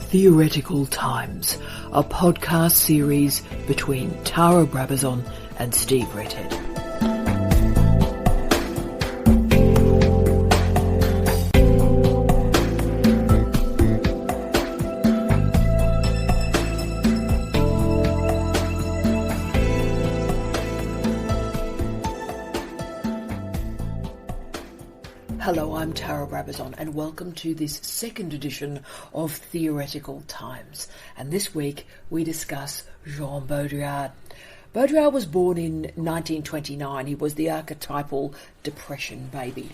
Theoretical Times, a podcast series between Tara Brabazon and Steve Redhead. Hello, I'm Tara Brabazon and welcome to this second edition of Theoretical Times. And this week we discuss Jean Baudrillard. Baudrillard was born in 1929. He was the archetypal Depression baby.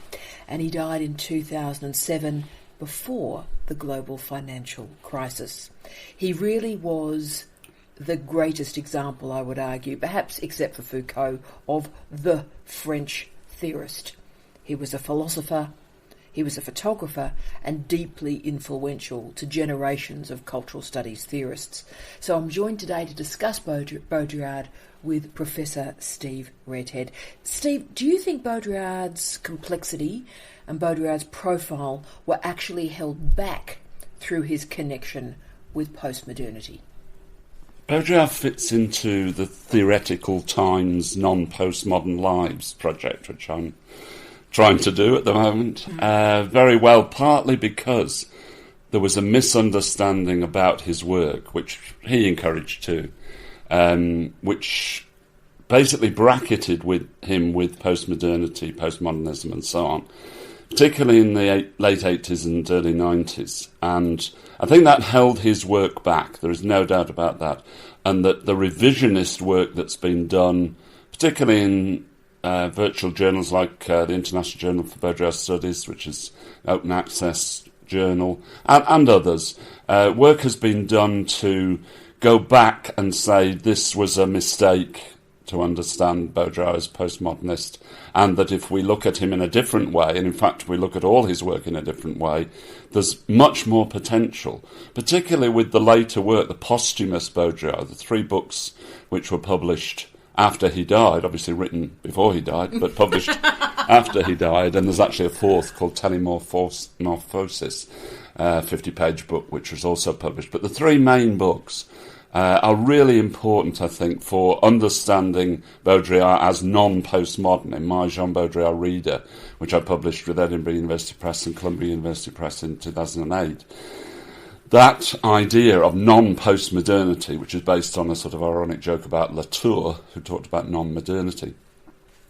And he died in 2007 before the global financial crisis. He really was the greatest example, I would argue, perhaps except for Foucault, of the French theorist. He was a philosopher, he was a photographer, and deeply influential to generations of cultural studies theorists. So I'm joined today to discuss Baudrillard with Professor Steve Redhead. Steve, do you think Baudrillard's complexity and Baudrillard's profile were actually held back through his connection with postmodernity? Baudrillard fits into the Theoretical Times non-postmodern lives project, which I'm trying to do at the moment, very well, partly because there was a misunderstanding about his work, which he encouraged too, which basically bracketed him with postmodernity, postmodernism and so on, particularly in the late 80s and early 90s. And I think that held his work back, there is no doubt about that, and that the revisionist work that's been done, particularly in virtual journals like the International Journal for Baudrillard Studies, which is open access journal, and others. Work has been done to go back and say this was a mistake to understand Baudrillard as postmodernist, and that if we look at him in a different way, and in fact we look at all his work in a different way, there's much more potential, particularly with the later work, the posthumous Baudrillard, the 3 books which were published after he died, obviously written before he died, but published after he died, and there's actually a 4th called Terrorism, 50-page book, which was also published. But the 3 main books are really important, I think, for understanding Baudrillard as non-postmodern. In my Jean Baudrillard Reader, which I published with Edinburgh University Press and Columbia University Press in 2008, that idea of non-postmodernity, which is based on a sort of ironic joke about Latour, who talked about non-modernity,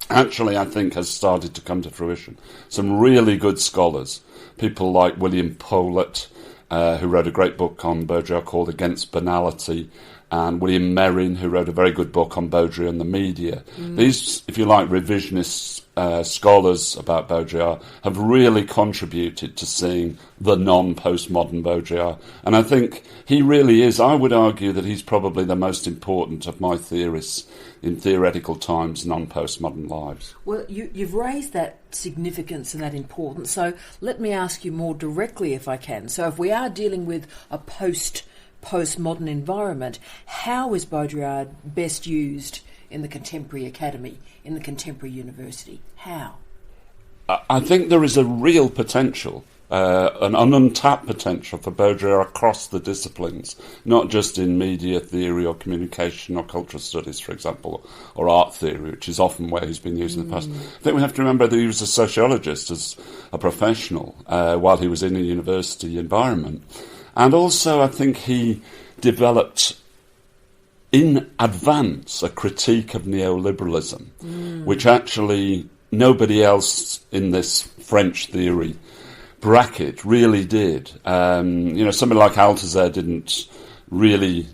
actually, I think, has started to come to fruition. Some really good scholars, people like William Powlett, who wrote a great book on Baudrillard called Against Banality, and William Merrin, who wrote a very good book on Baudrillard and the media. These, if you like, revisionist scholars about Baudrillard have really contributed to seeing the non-postmodern Baudrillard. And I think he really is, I would argue that he's probably the most important of my theorists in Theoretical Times non-postmodern lives. Well, you've raised that significance and that importance, so let me ask you more directly if I can. So if we are dealing with a postmodern environment, how is Baudrillard best used in the contemporary academy, in the contemporary university? How? I think there is a real potential, an untapped potential for Baudrillard across the disciplines, not just in media theory or communication or cultural studies, for example, or art theory, which is often where he's been used in the past. I think we have to remember that he was a sociologist as a professional while he was in a university environment. And also I think he developed in advance a critique of neoliberalism, which actually nobody else in this French theory bracket really did. Somebody like Althusser didn't really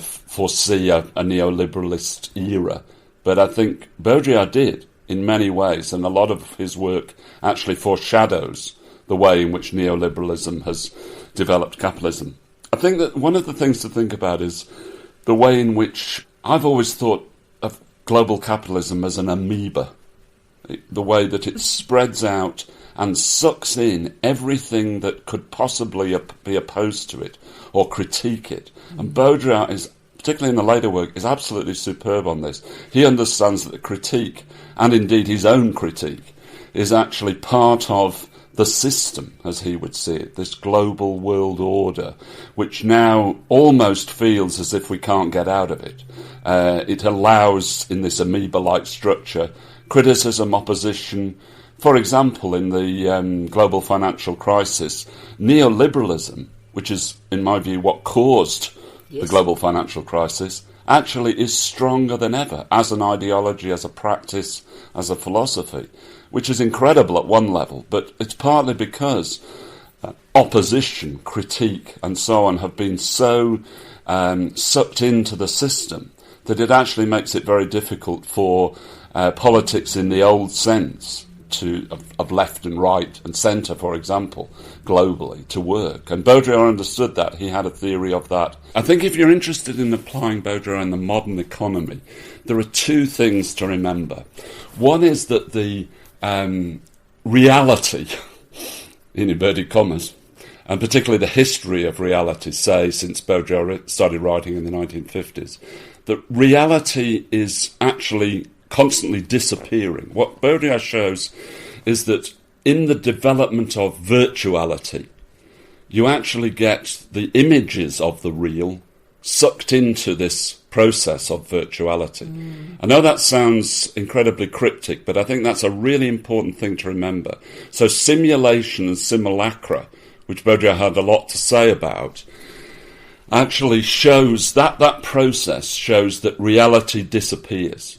foresee a neoliberalist era, but I think Baudrillard did in many ways, and a lot of his work actually foreshadows the way in which neoliberalism has developed capitalism. I think that one of the things to think about is the way in which I've always thought of global capitalism as an amoeba, the way that it spreads out and sucks in everything that could possibly be opposed to it or critique it. And Baudrillard is, particularly in the later work, is absolutely superb on this. He understands that the critique, and indeed his own critique, is actually part of the system, as he would see it, this global world order, which now almost feels as if we can't get out of it. It allows, in this amoeba-like structure, criticism, opposition. For example, in the global financial crisis, neoliberalism, which is, in my view, what caused the global financial crisis, actually is stronger than ever as an ideology, as a practice, as a philosophy, which is incredible at one level, but it's partly because opposition, critique, and so on have been so sucked into the system that it actually makes it very difficult for politics in the old sense of left and right and centre, for example, globally, to work. And Baudrillard understood that. He had a theory of that. I think if you're interested in applying Baudrillard in the modern economy, there are two things to remember. One is that the reality, in inverted commas, and particularly the history of reality, say, since Baudrillard started writing in the 1950s, that reality is actually constantly disappearing. What Baudrillard shows is that in the development of virtuality, you actually get the images of the real sucked into this process of virtuality. I know that sounds incredibly cryptic, but I think that's a really important thing to remember. So simulation and simulacra, which Baudrillard had a lot to say about, actually shows that process shows that reality disappears.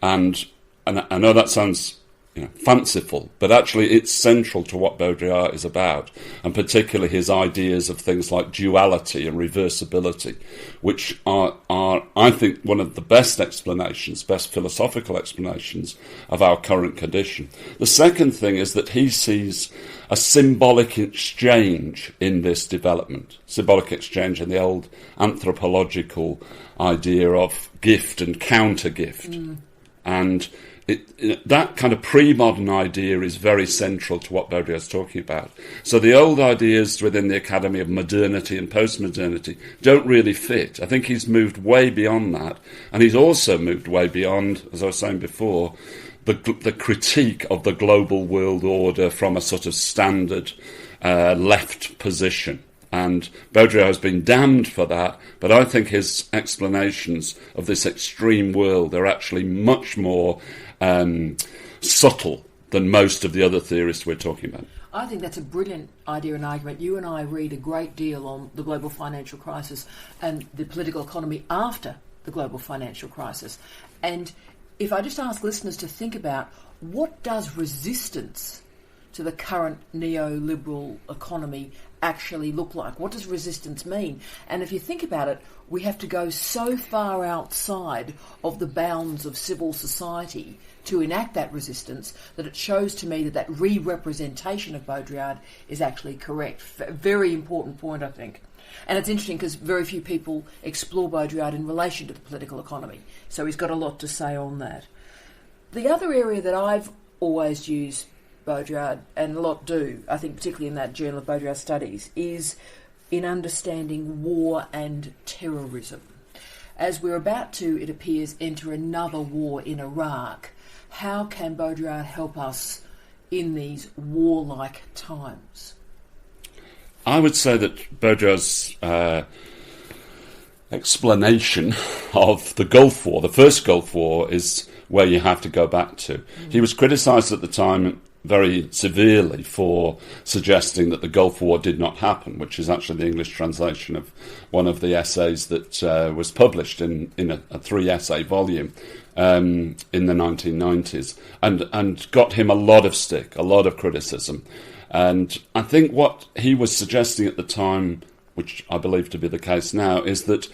And I know that sounds fanciful, but actually it's central to what Baudrillard is about, and particularly his ideas of things like duality and reversibility, which are I think, one of the best philosophical explanations of our current condition. The second thing is that he sees a symbolic exchange in this development, symbolic exchange in the old anthropological idea of gift and counter-gift. And that kind of pre-modern idea is very central to what Baudrillard is talking about. So the old ideas within the Academy of modernity and post-modernity don't really fit. I think he's moved way beyond that. And he's also moved way beyond, as I was saying before, the critique of the global world order from a sort of standard left position. And Baudrillard has been damned for that, but I think his explanations of this extreme world are actually much more subtle than most of the other theorists we're talking about. I think that's a brilliant idea and argument. You and I read a great deal on the global financial crisis and the political economy after the global financial crisis. And if I just ask listeners to think about, what does resistance to the current neoliberal economy actually look like? What does resistance mean? And if you think about it, we have to go so far outside of the bounds of civil society to enact that resistance that it shows to me that re-representation of Baudrillard is actually correct. Very important point, I think. And it's interesting because very few people explore Baudrillard in relation to the political economy. So he's got a lot to say on that. The other area that I've always used Baudrillard, and a lot do, I think particularly in that Journal of Baudrillard Studies, is in understanding war and terrorism. As we're about to, it appears, enter another war in Iraq, how can Baudrillard help us in these warlike times? I would say that Baudrillard's explanation of the Gulf War, the first Gulf War, is where you have to go back to. He was criticised at the time very severely for suggesting that the Gulf War did not happen, which is actually the English translation of one of the essays that was published in a 3-essay volume in the 1990s, and got him a lot of stick, a lot of criticism. And I think what he was suggesting at the time, which I believe to be the case now, is that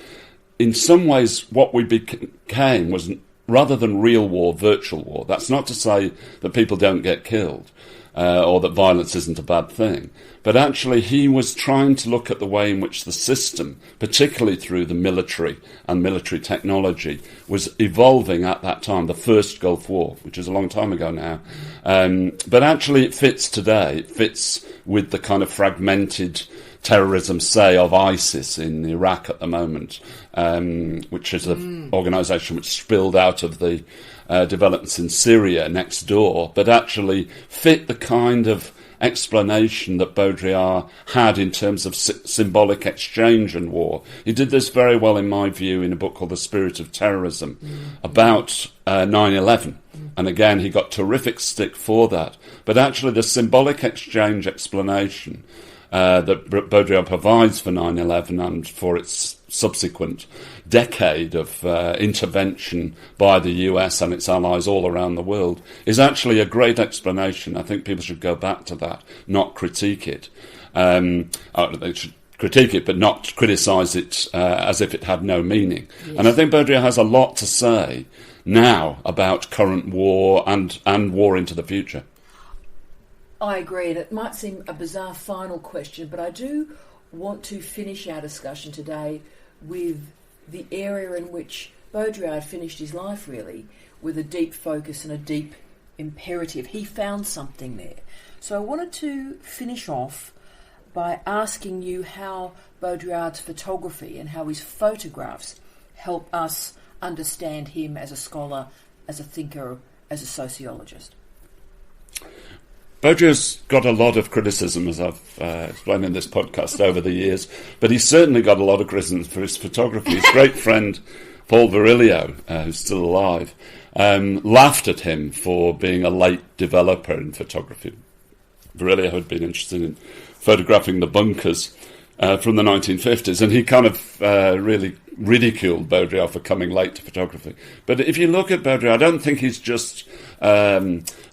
in some ways what we became was, rather than real war, virtual war. That's not to say that people don't get killed or that violence isn't a bad thing. But actually he was trying to look at the way in which the system, particularly through the military and military technology, was evolving at that time, the first Gulf War, which is a long time ago now. But actually it fits today. It fits with the kind of fragmented terrorism, say, of ISIS in Iraq at the moment, which is an organisation which spilled out of the developments in Syria next door, but actually fit the kind of explanation that Baudrillard had in terms of symbolic exchange and war. He did this very well, in my view, in a book called The Spirit of Terrorism, about 9/11. And again, he got terrific stick for that. But actually, the symbolic exchange explanation that Baudrillard provides for 9/11 and for its subsequent decade of intervention by the US and its allies all around the world is actually a great explanation. I think people should go back to that, not critique it. They should critique it, but not criticise it as if it had no meaning. Yes. And I think Baudrillard has a lot to say now about current war and war into the future. I agree, and it might seem a bizarre final question, but I do want to finish our discussion today with the area in which Baudrillard finished his life, really, with a deep focus and a deep imperative. He found something there. So I wanted to finish off by asking you how Baudrillard's photography and how his photographs help us understand him as a scholar, as a thinker, as a sociologist. Baudrillard's got a lot of criticism, as I've explained in this podcast over the years, but he's certainly got a lot of criticism for his photography. His great friend, Paul Virilio, who's still alive, laughed at him for being a late developer in photography. Virilio had been interested in photographing the bunkers from the 1950s, and he kind of really ridiculed Baudrillard for coming late to photography. But if you look at Baudrillard, I don't think he's just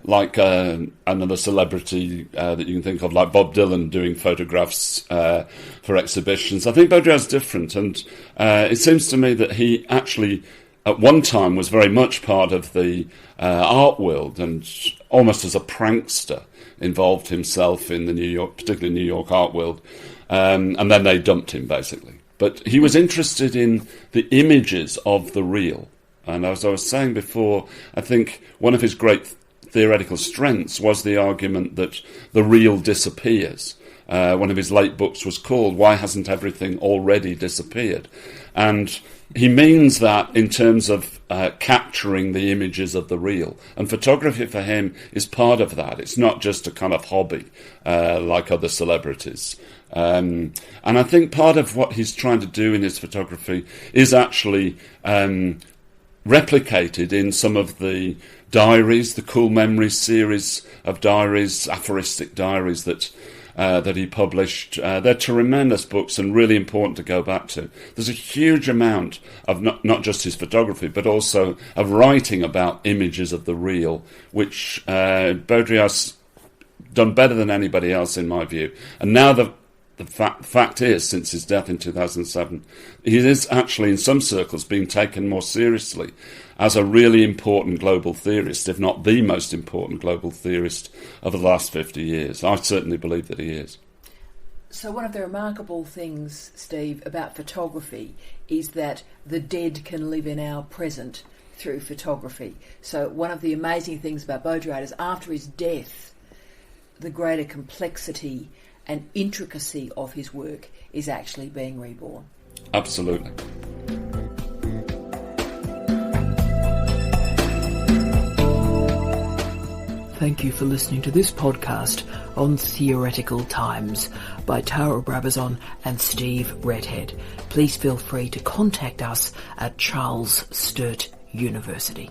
like another celebrity that you can think of, like Bob Dylan doing photographs for exhibitions. I think Baudrillard's different, and it seems to me that he actually, at one time, was very much part of the art world, and almost as a prankster, involved himself in the particularly New York art world. And then they dumped him, basically. But he was interested in the images of the real. And as I was saying before, I think one of his great theoretical strengths was the argument that the real disappears. One of his late books was called Why Hasn't Everything Already Disappeared? And he means that in terms of capturing the images of the real. And photography for him is part of that. It's not just a kind of hobby like other celebrities. And I think part of what he's trying to do in his photography is actually replicated in some of the diaries, the Cool Memories series of diaries, aphoristic diaries that he published. They're tremendous books and really important to go back to. There's a huge amount of not just his photography, but also of writing about images of the real, which Baudrillard's done better than anybody else, in my view. And now the fact is, since his death in 2007, he is actually, in some circles, being taken more seriously as a really important global theorist, if not the most important global theorist of the last 50 years. I certainly believe that he is. So one of the remarkable things, Steve, about photography is that the dead can live in our present through photography. So one of the amazing things about Baudrillard is after his death, the greater complexity and intricacy of his work is actually being reborn. Absolutely. Thank you for listening to this podcast on Theoretical Times by Tara Brabazon and Steve Redhead. Please feel free to contact us at Charles Sturt University.